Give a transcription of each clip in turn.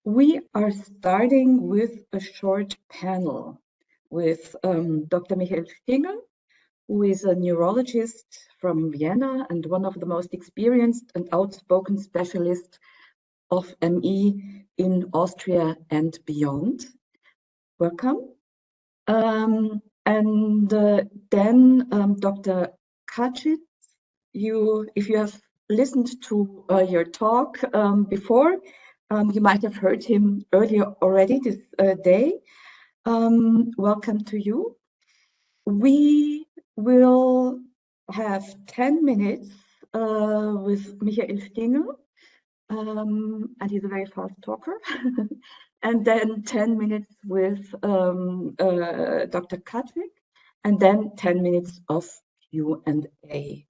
We are starting with a short panel with Dr. Michael Stingel, who is a neurologist from Vienna and one of the most experienced and outspoken specialists of ME in Austria and beyond. Welcome. Then Dr. Kacic, if you have listened to your talk before, you might have heard him earlier already this day. Welcome to you. We will have 10 minutes with Michael Stingel, and he's a very fast talker. And then 10 minutes with Dr. Kacic, and then 10 minutes of Q&A.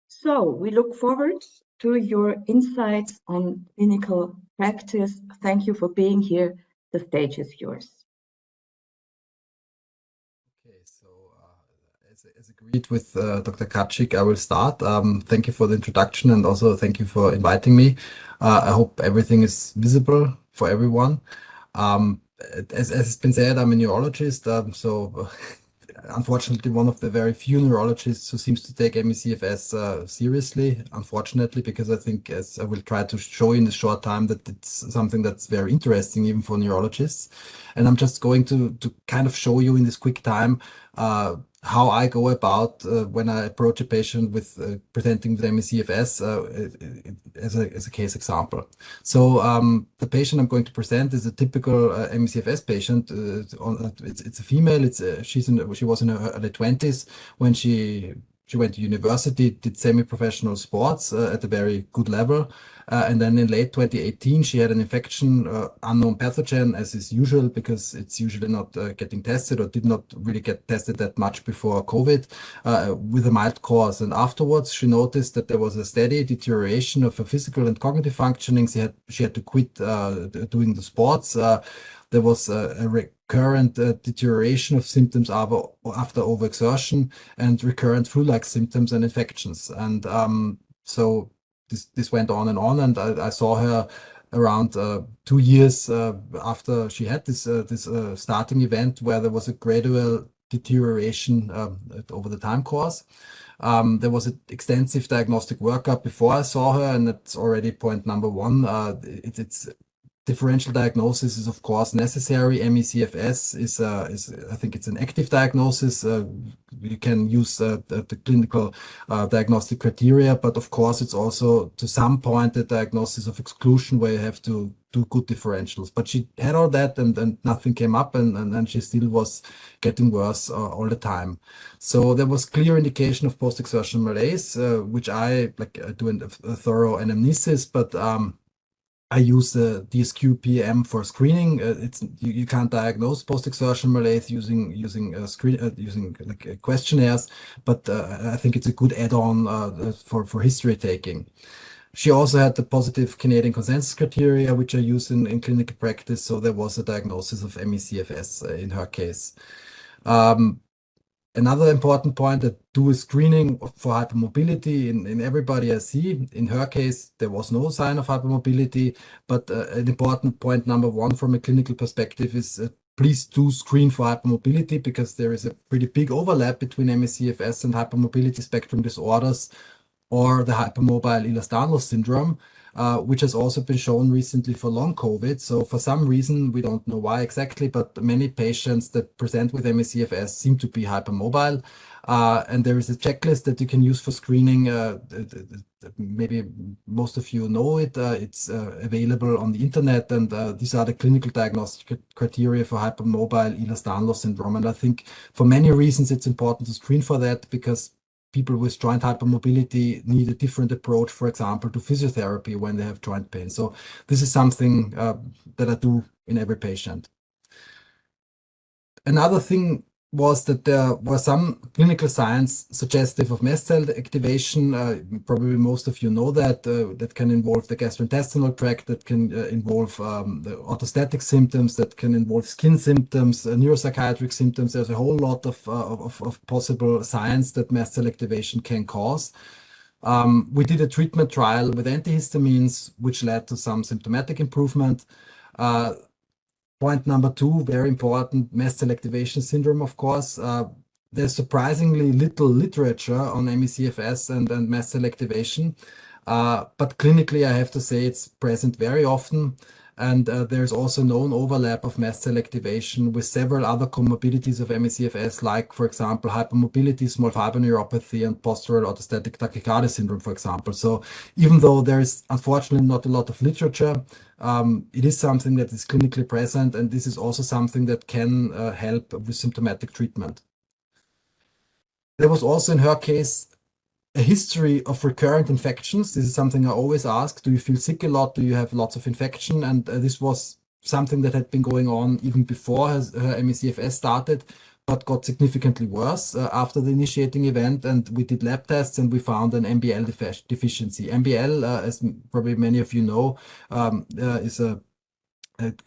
So we look forward to your insights on clinical practice. Thank you for being here. The stage is yours. Okay, so as agreed with Dr. Kacic, I will start. Thank you for the introduction and also thank you for inviting me. I hope everything is visible for everyone. As has been said, I'm a neurologist, so unfortunately one of the very few neurologists who seems to take ME/CFS seriously, unfortunately, because I think, as I will try to show in the short time, that it's something that's very interesting even for neurologists. And I'm just going to kind of show you in this quick time how I go about when I approach a patient with presenting with ME/CFS as a case example. So the patient I'm going to present is a typical ME/CFS patient. It's a female. She was in her early 20s when she went to university, did semi-professional sports at a very good level. And then in late 2018, she had an infection, unknown pathogen, as is usual, because it's usually not getting tested or did not really get tested that much before COVID, with a mild course. And afterwards, she noticed that there was a steady deterioration of her physical and cognitive functioning. She had to quit doing the sports. There was a recurrent deterioration of symptoms after overexertion and recurrent flu-like symptoms and infections. And so this went on, and I saw her around 2 years after she had this starting event, where there was a gradual deterioration over the time course. There was an extensive diagnostic workup before I saw her, and that's already point number one. It's differential diagnosis is of course necessary. ME/CFS is I think it's an active diagnosis. You can use the clinical diagnostic criteria, but of course it's also to some point a diagnosis of exclusion where you have to do good differentials. But she had all that and nothing came up, and she still was getting worse all the time. So there was clear indication of post-exertional malaise, which I do a thorough anamnesis, but I use the DSQ-PM for screening. You can't diagnose post-exertional malaise using questionnaires, but I think it's a good add-on for history taking. She also had the positive Canadian consensus criteria, which are used in clinical practice, so there was a diagnosis of ME/CFS in her case. Another important point, that do a screening for hypermobility in everybody I see. In her case, there was no sign of hypermobility, but an important point number one from a clinical perspective is please do screen for hypermobility, because there is a pretty big overlap between ME/CFS and hypermobility spectrum disorders, or the hypermobile Ehlers-Danlos syndrome, which has also been shown recently for long COVID. So for some reason, we don't know why exactly, but many patients that present with ME/CFS seem to be hypermobile. And there is a checklist that you can use for screening. Maybe most of you know it. It's available on the internet, and these are the clinical diagnostic criteria for hypermobile Ehlers-Danlos syndrome. And I think for many reasons, it's important to screen for that, because people with joint hypermobility need a different approach, for example, to physiotherapy when they have joint pain. So this is something that I do in every patient. Another thing was that there were some clinical signs suggestive of mast cell activation. Probably most of you know that that can involve the gastrointestinal tract, that can involve the orthostatic symptoms, that can involve skin symptoms, neuropsychiatric symptoms. There's a whole lot of possible signs that mast cell activation can cause. We did a treatment trial with antihistamines, which led to some symptomatic improvement. Point number two, very important, mast cell activation syndrome, of course. There's surprisingly little literature on ME/CFS and mast cell activation, but clinically, I have to say it's present very often. And there's also known overlap of mast cell activation with several other comorbidities of ME/CFS, like, for example, hypermobility, small fiber neuropathy, and postural orthostatic tachycardia syndrome, for example. So even though there's unfortunately not a lot of literature, it is something that is clinically present, and this is also something that can help with symptomatic treatment. There was also in her case a history of recurrent infections. This is something I always ask. Do you feel sick a lot? Do you have lots of infection? And this was something that had been going on even before her ME/CFS started, but got significantly worse after the initiating event. And we did lab tests and we found an MBL deficiency. MBL, as probably many of you know, is it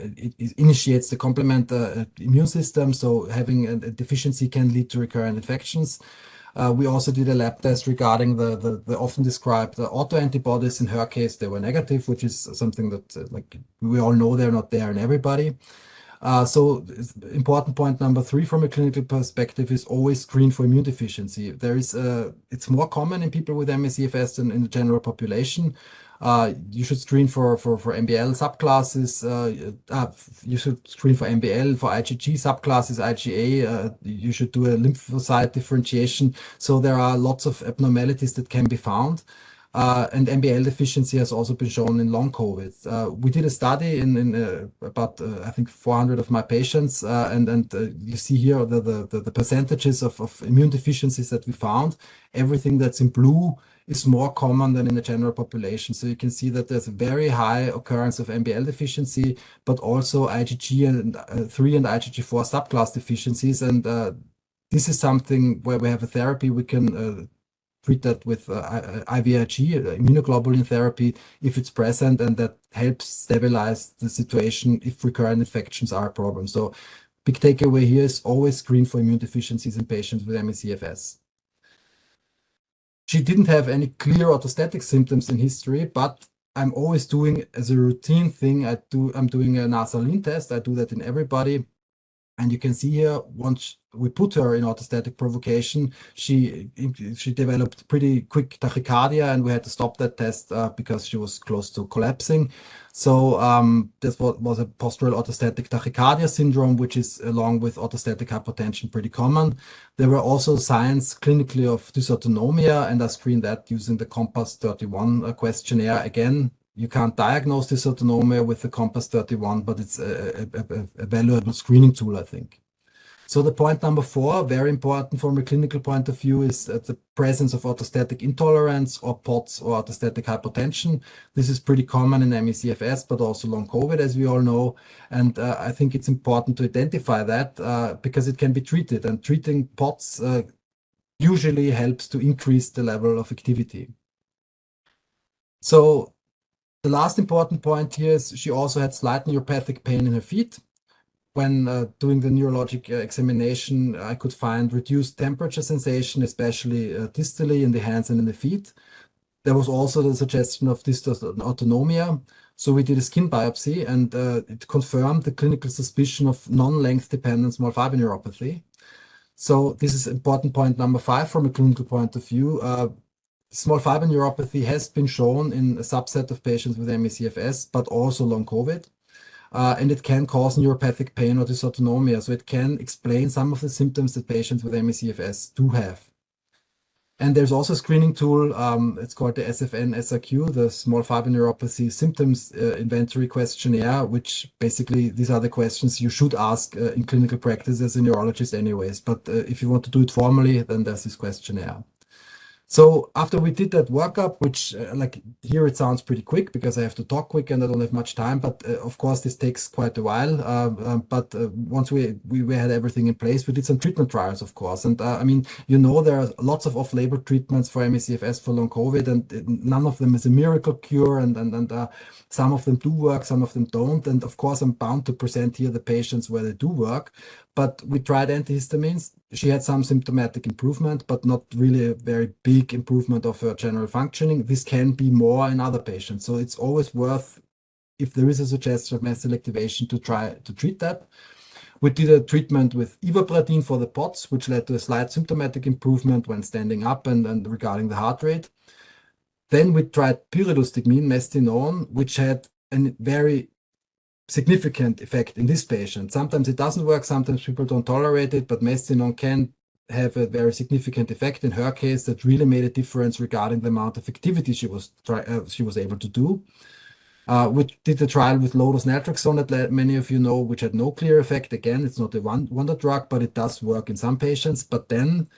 initiates the complement immune system. So having a deficiency can lead to recurrent infections. We also did a lab test regarding the often described autoantibodies. In her case, they were negative, which is something that like we all know they're not there in everybody. So important point number three from a clinical perspective is always screen for immune deficiency. It's more common in people with ME/CFS than in the general population. You should screen for MBL subclasses. You should screen for MBL, for IgG subclasses, IgA. You should do a lymphocyte differentiation. So there are lots of abnormalities that can be found. And MBL deficiency has also been shown in long COVID. We did a study in about I think 400 of my patients, and you see here the percentages of immune deficiencies that we found. Everything that's in blue is more common than in the general population. So you can see that there's a very high occurrence of MBL deficiency, but also IgG3 and IgG4 subclass deficiencies. And this is something where we have a therapy we can treat that with IVIG, immunoglobulin therapy, if it's present, and that helps stabilize the situation if recurrent infections are a problem. So big takeaway here is always screen for immune deficiencies in patients with ME/CFS. She didn't have any clear orthostatic symptoms in history, but I'm always doing as a routine thing, I'm doing a nasal lean test. I do that in everybody. And you can see here, once we put her in orthostatic provocation, she developed pretty quick tachycardia, and we had to stop that test because she was close to collapsing. So this was a postural orthostatic tachycardia syndrome, which is, along with orthostatic hypotension, pretty common. There were also signs clinically of dysautonomia, and I screened that using the COMPASS 31 questionnaire. Again, you can't diagnose dysautonomia with the COMPASS 31, but it's a valuable screening tool, I think. So the point number four, very important from a clinical point of view, is the presence of orthostatic intolerance or POTS or orthostatic hypotension. This is pretty common in ME/CFS, but also long COVID, as we all know. And I think it's important to identify that because it can be treated, and treating POTS usually helps to increase the level of activity. So the last important point here is she also had slight neuropathic pain in her feet. When doing the neurologic examination, I could find reduced temperature sensation, especially distally in the hands and in the feet. There was also the suggestion of dysautonomia. So we did a skin biopsy, and it confirmed the clinical suspicion of non-length dependent small fiber neuropathy. So this is important point number five from a clinical point of view. Small fiber neuropathy has been shown in a subset of patients with ME/CFS, but also long COVID. And it can cause neuropathic pain or dysautonomia. So it can explain some of the symptoms that patients with ME/CFS do have. And there's also a screening tool. It's called the SFN-SRQ, the Small Fiber Neuropathy Symptoms Inventory Questionnaire, which basically these are the questions you should ask in clinical practice as a neurologist anyways. But if you want to do it formally, then there's this questionnaire. So after we did that workup, which like here it sounds pretty quick because I have to talk quick and I don't have much time, but of course this takes quite a while. But once we had everything in place, we did some treatment trials, of course. And I mean, you know, there are lots of off-label treatments for ME/CFS for long COVID, and none of them is a miracle cure. And some of them do work, some of them don't. And of course, I'm bound to present here the patients where they do work. But we tried antihistamines. She had some symptomatic improvement, but not really a very big improvement of her general functioning. This can be more in other patients. So it's always worth if there is a suggestion of mast cell activation, to try to treat that. We did a treatment with ivabradine for the POTS, which led to a slight symptomatic improvement when standing up and regarding the heart rate. Then we tried pyridostigmine, mestinone, which had a very significant effect in this patient. Sometimes it doesn't work, sometimes people don't tolerate it, but mestinone can have a very significant effect. In her case, that really made a difference regarding the amount of activity she was able to do. We did a trial with low-dose naltrexone that many of you know, which had no clear effect. Again, it's not a wonder drug, but it does work in some patients. But then,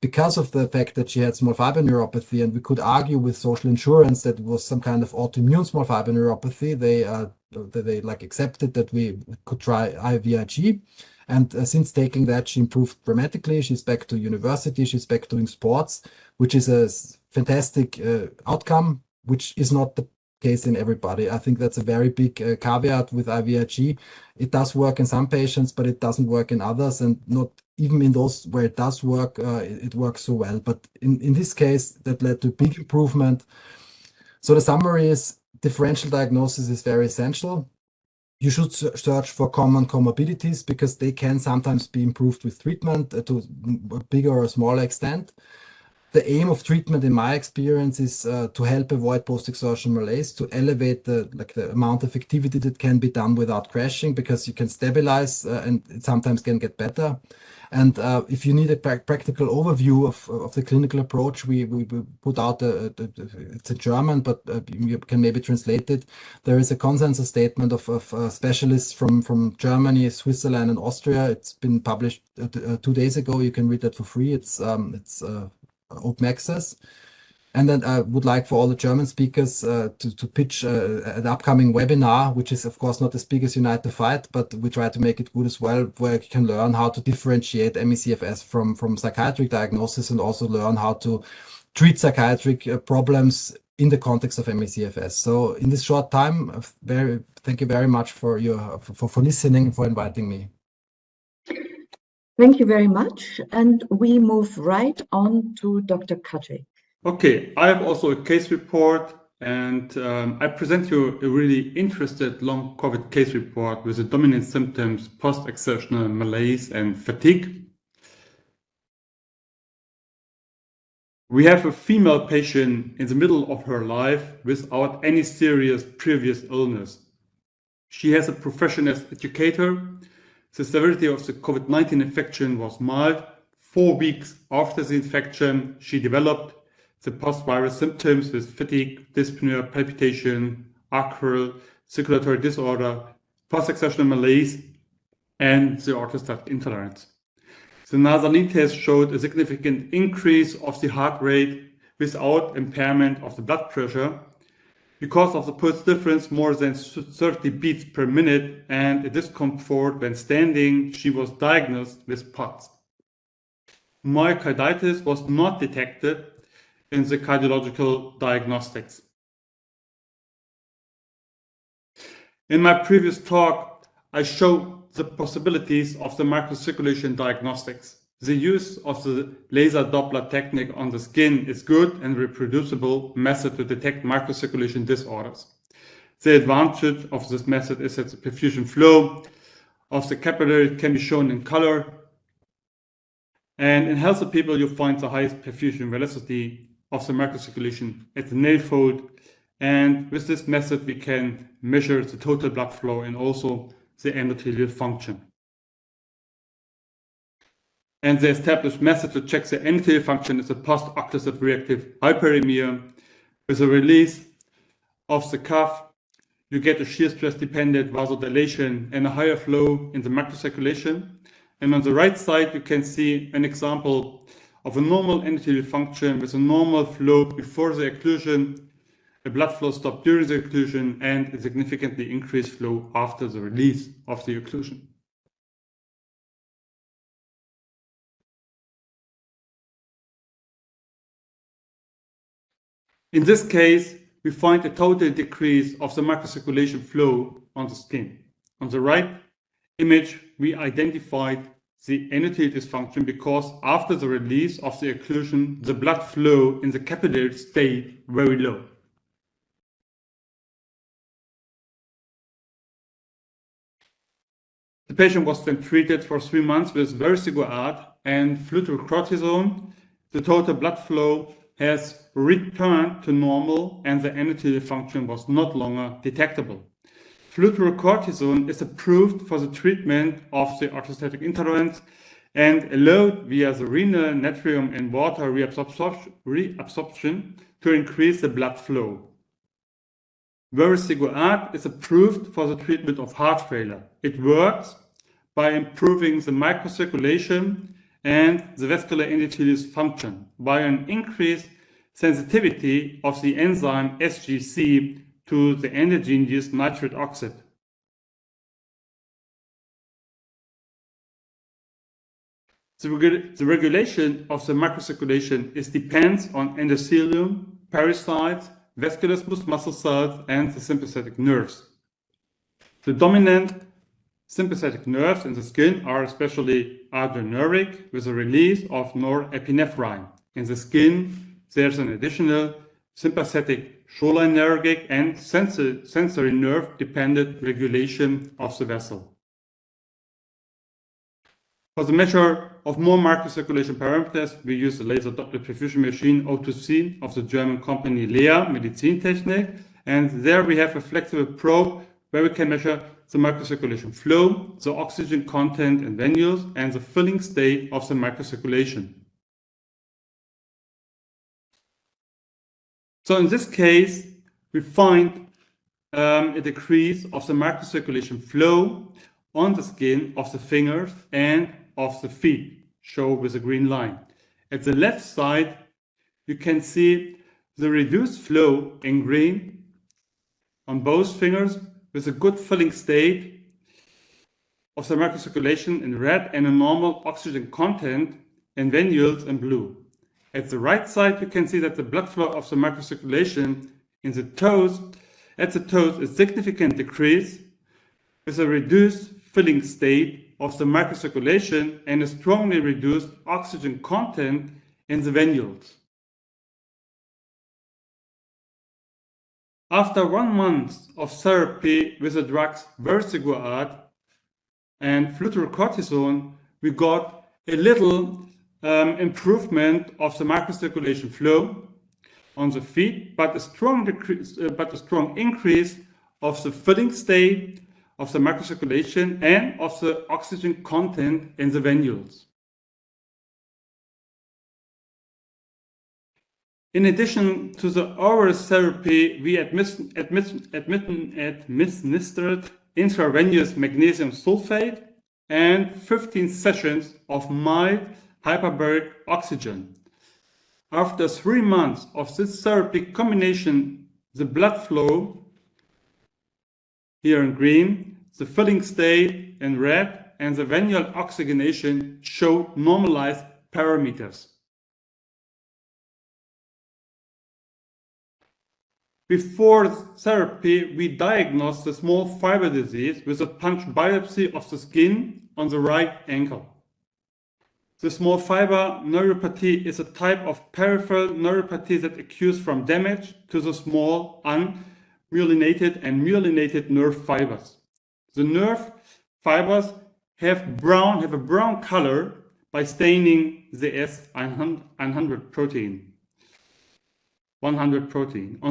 because of the fact that she had small fiber neuropathy, and we could argue with social insurance that it was some kind of autoimmune small fiber neuropathy, they like accepted that we could try IVIG. And since taking that, she improved dramatically. She's back to university. She's back doing sports, which is a fantastic outcome, which is not the case in everybody. I think that's a very big caveat with IVIG. It does work in some patients, but it doesn't work in others, and not even in those where it does work, it works so well. But in this case, that led to big improvement. So the summary is differential diagnosis is very essential. You should search for common comorbidities because they can sometimes be improved with treatment to a bigger or smaller extent. The aim of treatment, in my experience, is to help avoid post-exertion malaise, to elevate the amount of activity that can be done without crashing, because you can stabilize and it sometimes can get better. And if you need a practical overview of the clinical approach, we put out it's in German, but you can maybe translate it. There is a consensus statement of specialists from Germany, Switzerland, and Austria. It's been published 2 days ago. You can read that for free. It's open access. And then I would like for all the German speakers to pitch an upcoming webinar, which is of course not the Speakers Unite to Fight, but we try to make it good as well, where you can learn how to differentiate ME/CFS from psychiatric diagnosis, and also learn how to treat psychiatric problems in the context of ME/CFS. So in this short time, thank you very much for listening and for inviting me. Thank you very much. And we move right on to Dr. Kaczyk. Okay, I have also a case report, and I present you a really interesting long COVID case report with the dominant symptoms post-exertional malaise and fatigue. We have a female patient in the middle of her life without any serious previous illness. She has a profession as educator. The severity of the COVID-19 infection was mild. 4 weeks after the infection, she developed the post-virus symptoms with fatigue, dyspnea, palpitation, acral, circulatory disorder, post-exertional malaise, and the orthostatic intolerance. The Nasalin test showed a significant increase of the heart rate without impairment of the blood pressure. Because of the pulse difference more than 30 beats per minute and a discomfort when standing, she was diagnosed with POTS. Myocarditis was not detected in the cardiological diagnostics. In my previous talk, I showed the possibilities of the microcirculation diagnostics. The use of the laser Doppler technique on the skin is good and reproducible method to detect microcirculation disorders. The advantage of this method is that the perfusion flow of the capillary can be shown in color. And in healthy people, you find the highest perfusion velocity of the microcirculation at the nail fold. And with this method, we can measure the total blood flow and also the endothelial function. And the established method to check the endothelial function is a post-occlusive reactive hyperemia. With a release of the cuff, you get a shear stress dependent vasodilation and a higher flow in the macrocirculation. And on the right side, you can see an example of a normal endothelial function with a normal flow before the occlusion, a blood flow stop during the occlusion, and a significantly increased flow after the release of the occlusion. In this case, we find a total decrease of the microcirculation flow on the skin. On the right image, we identified the endothelial dysfunction because after the release of the occlusion, the blood flow in the capillary stayed very low. The patient was then treated for 3 months with vericiguat and fludrocortisone. The total blood flow has returned to normal and the endothelial function was not longer detectable. Fludrocortisone is approved for the treatment of the orthostatic intolerance and allowed via the renal natrium and water reabsorption to increase the blood flow. Vericiguat is approved for the treatment of heart failure. It works by improving the microcirculation and the vascular endothelial function by an increased sensitivity of the enzyme SGC to the endogenous nitric oxide. The regulation of the microcirculation depends on endothelium, pericytes, vascular smooth muscle cells, and the sympathetic nerves. The dominant sympathetic nerves in the skin are especially adrenergic with a release of norepinephrine. In the skin, there's an additional sympathetic cholinergic and sensory nerve-dependent regulation of the vessel. For the measure of more microcirculation parameters, we use the laser Doppler perfusion machine O2C of the German company Lea Medizintechnik, and there we have a flexible probe where we can measure the microcirculation flow, the oxygen content in venules, and the filling state of the microcirculation. So in this case, we find a decrease of the microcirculation flow on the skin of the fingers and of the feet, shown with a green line. At the left side, you can see the reduced flow in green on both fingers with a good filling state of the microcirculation in red and a normal oxygen content in venules in blue. At the right side, you can see that the blood flow of the microcirculation in the toes, at the toes, is significant decrease with a reduced filling state of the microcirculation and a strongly reduced oxygen content in the venules. After 1 month of therapy with the drugs vericiguat and fludrocortisone, we got a little improvement of the microcirculation flow on the feet, but a strong increase of the filling state of the microcirculation and of the oxygen content in the venules. In addition to the oral therapy, we administered intravenous magnesium sulfate and 15 sessions of mild hyperbaric oxygen. After 3 months of this therapy combination, the blood flow here in green, the filling state in red, and the venule oxygenation showed normalized parameters. Before therapy, we diagnosed the small fiber disease with a punch biopsy of the skin on the right ankle. The small fiber neuropathy is a type of peripheral neuropathy that occurs from damage to the small unmyelinated and myelinated nerve fibers. The nerve fibers have a brown color by staining the S100 protein. On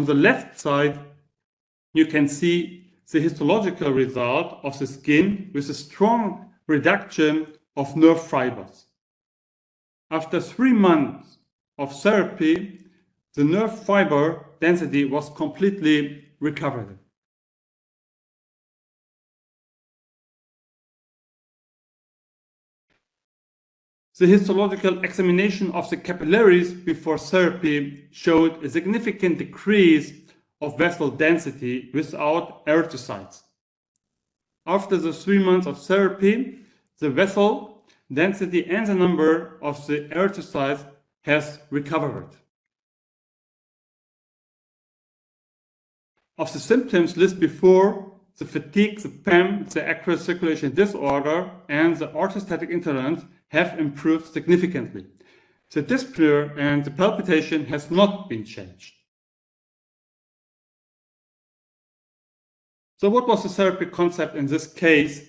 the left side, you can see the histological result of the skin with a strong reduction of nerve fibers. After 3 months of therapy, the nerve fiber density was completely recovered. The histological examination of the capillaries before therapy showed a significant decrease of vessel density without erythrocytes. After the 3 months of therapy, the vessel density and the number of the erythrocytes has recovered. Of the symptoms listed before, the fatigue, the PEM, the acral circulation disorder, and the orthostatic intolerance have improved significantly. The dyspnea and the palpitation has not been changed. So what was the therapy concept in this case?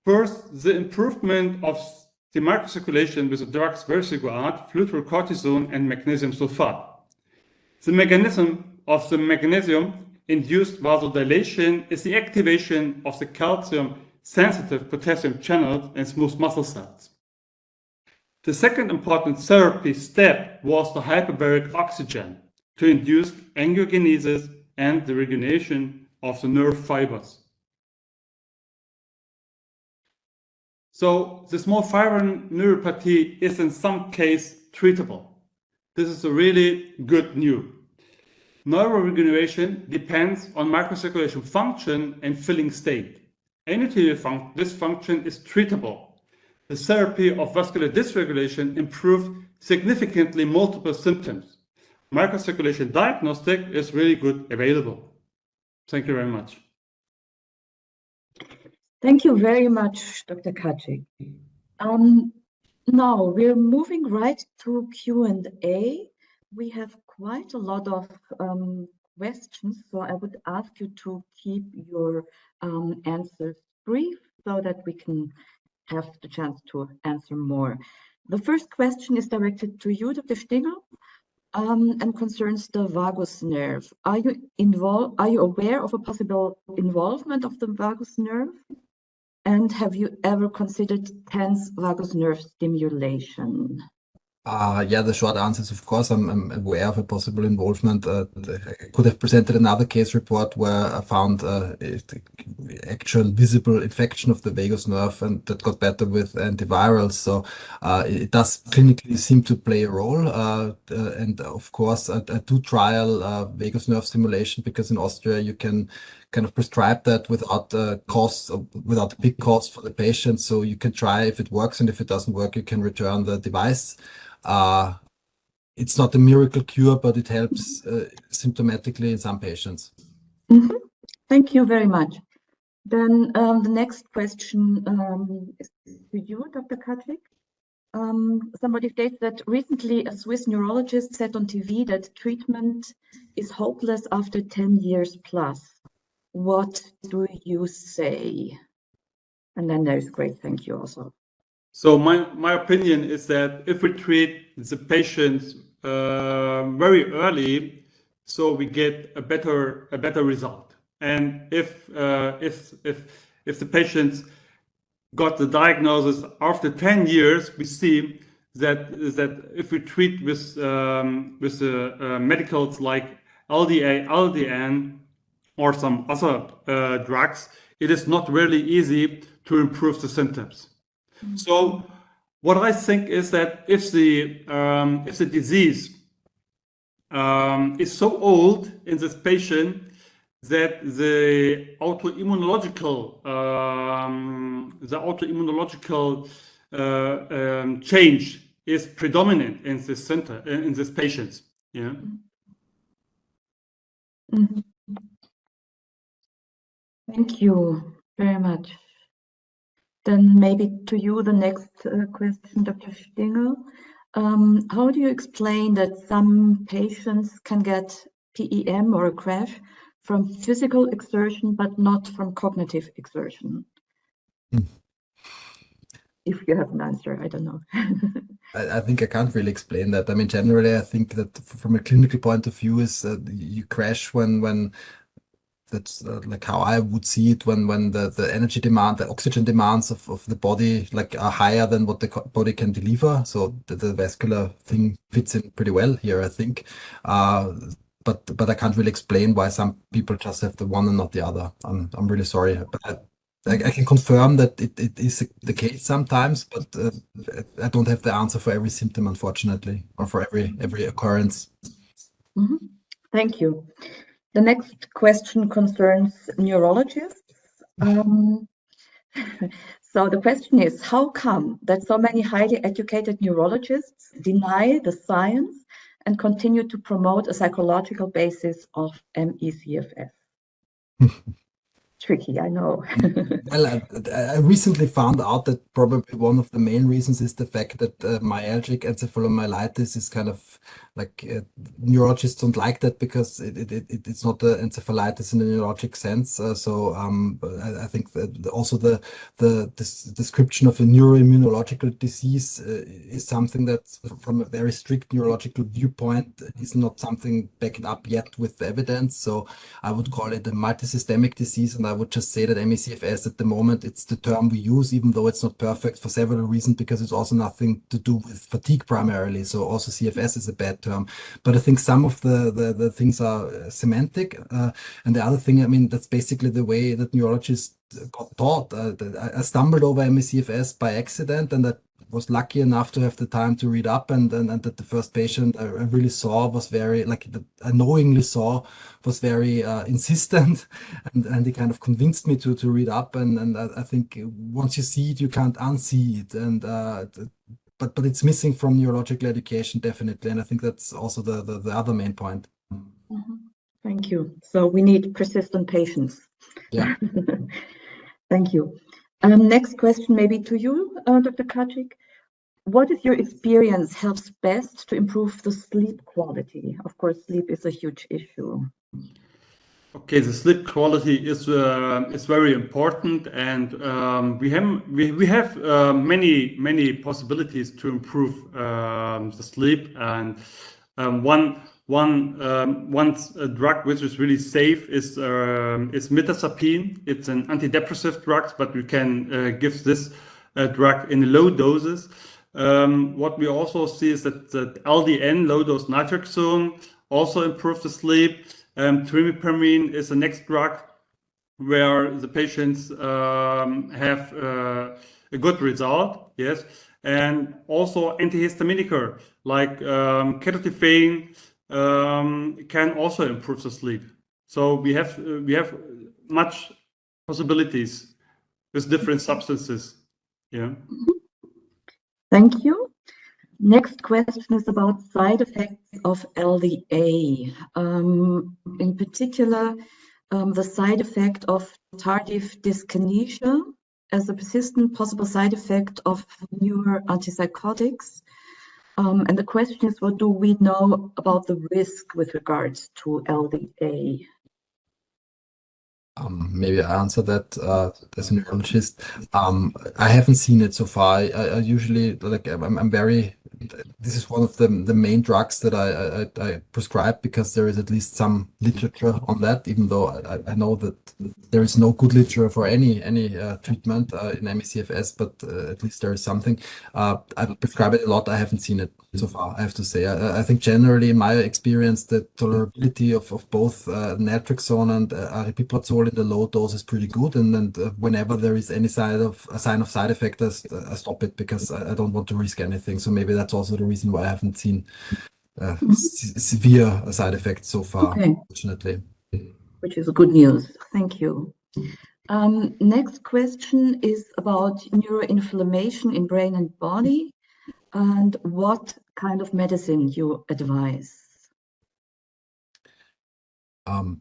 First, the improvement of the microcirculation with the drugs Versigouard, fludrocortisone, and magnesium sulfate. The mechanism of the magnesium-induced vasodilation is the activation of the calcium-sensitive potassium channels and smooth muscle cells. The second important therapy step was the hyperbaric oxygen to induce angiogenesis and the rejuvenation of the nerve fibers. So the small fiber neuropathy is in some case treatable. This is a really good news. Neuroregeneration depends on microcirculation function and filling state. Endothelial dysfunction is treatable. The therapy of vascular dysregulation improved significantly multiple symptoms. Microcirculation diagnostic is really good available. Thank you very much. Thank you very much, Dr. Kaczyk. Now we're moving right to Q&A. We have quite a lot of questions, so I would ask you to keep your answers brief so that we can have the chance to answer more. The first question is directed to you, Dr. Stingel, and concerns the vagus nerve. Are you aware of a possible involvement of the vagus nerve? And have you ever considered tense vagus nerve stimulation? Yeah, the short answer is, of course, I'm aware of a possible involvement. I could have presented another case report where I found actual visible infection of the vagus nerve, and that got better with antivirals. So it does clinically seem to play a role. And of course, I do trial vagus nerve stimulation because in Austria you can kind of prescribe that without costs, without a big cost for the patient. So you can try if it works, and if it doesn't work, you can return the device. It's not a miracle cure, but it helps symptomatically in some patients. Mm-hmm. Thank you very much. Then the next question is to you, Dr. Kaczyk. Somebody states that recently a Swiss neurologist said on TV that treatment is hopeless after 10 years plus. What do you say? And then there's great thank you also. So my opinion is that if we treat the patients very early, so we get a better result. And if the patients got the diagnosis after 10 years, we see that if we treat with the medicals like LDA, LDN, or some other drugs, it is not really easy to improve the symptoms. Mm-hmm. So what I think is that if the disease is so old in this patient that the autoimmunological change is predominant in this patients. Yeah. Mm-hmm. Thank you very much. Then maybe to you the next question, Dr. Stingel. How do you explain that some patients can get PEM or a crash from physical exertion, but not from cognitive exertion? If you have an answer, I don't know. I think I can't really explain that. I mean, generally, I think that from a clinical point of view is you crash when that's like how I would see it when the energy demand, the oxygen demands of the body like are higher than what the body can deliver. So the vascular thing fits in pretty well here, I think. But I can't really explain why some people just have the one and not the other. I'm really sorry, but I can confirm that it is the case sometimes, but I don't have the answer for every symptom, unfortunately, or for every occurrence. Mm-hmm. Thank you. The next question concerns neurologists. So the question is, how come that so many highly educated neurologists deny the science and continue to promote a psychological basis of ME/CFS? tricky, I know. Well, I recently found out that probably one of the main reasons is the fact that myalgic encephalomyelitis is kind of like neurologists don't like that because it's not an encephalitis in a neurologic sense. I think that also this description of a neuroimmunological disease is something that, from a very strict neurological viewpoint, is not something backed up yet with evidence. So I would call it a multisystemic disease, and I would just say that ME/CFS at the moment, it's the term we use, even though it's not perfect for several reasons, because it's also nothing to do with fatigue primarily. So also CFS is a bad term. But I think some of the things are semantic. And the other thing, I mean, that's basically the way that neurologists got taught. I stumbled over ME/CFS by accident, and that was lucky enough to have the time to read up, and that the first patient I really saw was very, like, I knowingly saw was very insistent, and he kind of convinced me to read up, and I think once you see it, you can't unsee it, and but it's missing from neurological education, definitely, and I think that's also the other main point. Thank you. So we need persistent patience. Yeah. Thank you. Next question, maybe to you, Dr. Kaczyk. What is your experience helps best to improve the sleep quality? Of course, sleep is a huge issue. Okay, the sleep quality is very important, and we have many possibilities to improve the sleep. And one drug which is really safe is mirtazapine. It's an antidepressive drug, but we can give this drug in low doses. What we also see is that LDN, low dose naltrexone, also improves the sleep. Trimipramine is the next drug where the patients have a good result, yes, and also antihistaminic like ketotifen can also improve the sleep. So we have much possibilities with different substances. Yeah. Thank you. Next question is about side effects of LDA. In particular, the side effect of tardive dyskinesia as a persistent possible side effect of newer antipsychotics. And the question is, what do we know about the risk with regards to LDA? Maybe I answer that as a neurologist. I haven't seen it so far. I usually, like, I'm very, this is one of the main drugs that I prescribe because there is at least some literature on that, even though I know that there is no good literature for any treatment in ME/CFS, but at least there is something. I prescribe it a lot. I haven't seen it so far, I have to say. I think generally, in my experience, the tolerability of both naltrexone and aripiprazole in the low dose is pretty good. And whenever there is any sign of side effect, I stop it because I don't want to risk anything. So maybe that's also the reason why I haven't seen severe side effects so far, fortunately. Which is good news. Thank you. Next question is about neuroinflammation in brain and body, and what kind of medicine you advise.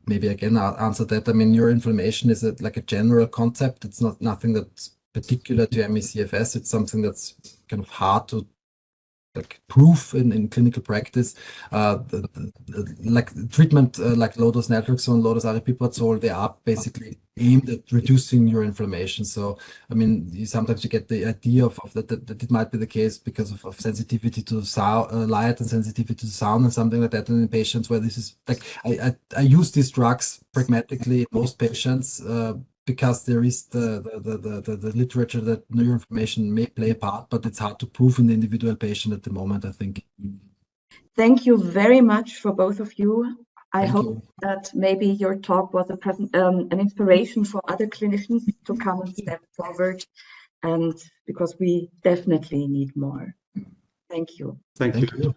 Maybe again, I'll answer that. I mean, neuroinflammation is like a general concept. It's not nothing that's particular to ME/CFS. It's something that's kind of hard to like proof in clinical practice. Like treatment like low-dose naltrexone, low-dose aripiprazole, they are basically aimed at reducing your inflammation. So I mean, sometimes you get the idea of that it might be the case because of sensitivity to sound, light, and sensitivity to sound, and something like that. And in patients where this is like, I use these drugs pragmatically in most patients because there is the literature that neuroinflammation may play a part, but it's hard to prove in the individual patient at the moment, I think. Thank you very much for both of you. I hope that maybe your talk was an inspiration for other clinicians to come and step forward, and because we definitely need more. Thank you. Thank you.